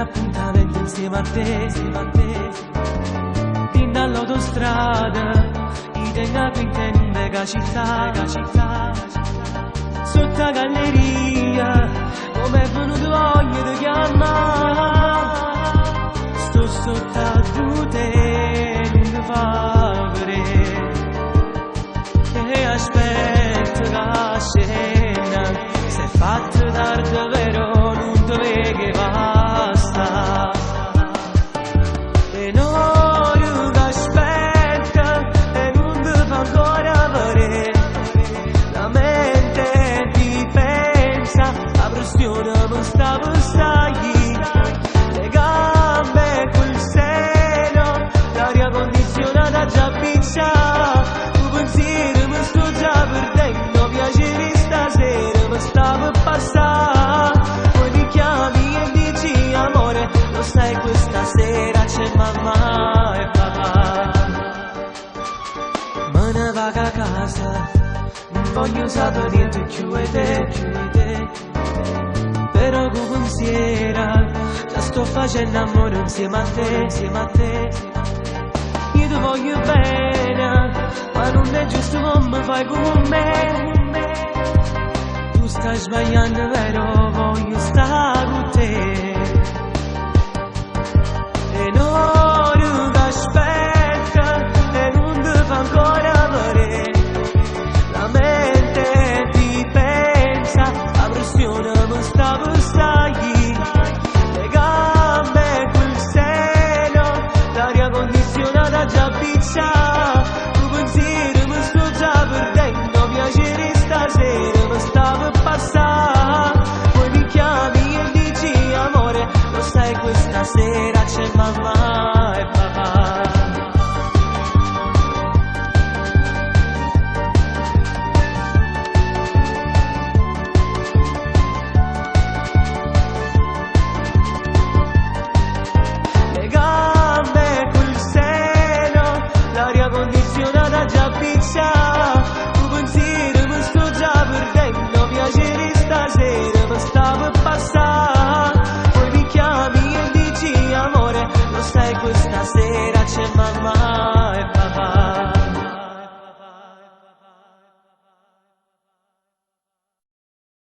appuntamento insieme a te, fin dall'autostrada, i tengo qui intende che città, sotto la galleria, come è venuto voglia di chiamare, sto sotto a te, non mi fa vedere, e aspetto la scena, se è fatta tardi vero, non ti vedi che basta, e non ti aspetta, e non ti fa ancora vedere, la mente ti pensa, la pressione mi sta per stagli, le gambe quel seno, l'aria condizionata già piccia, tu pensiero mi sto già perdendo, piacere stasera mi sta per passare, poi mi chiami e dici amore, lo sai questa sera c'è mamma e papà, me ne vado a casa, non voglio sapere niente più e te, però con pensiero già sto facendo amore insieme a te, io ti voglio bene, ma non è giusto come fai con me, tu stai sbagliando vero, voglio stare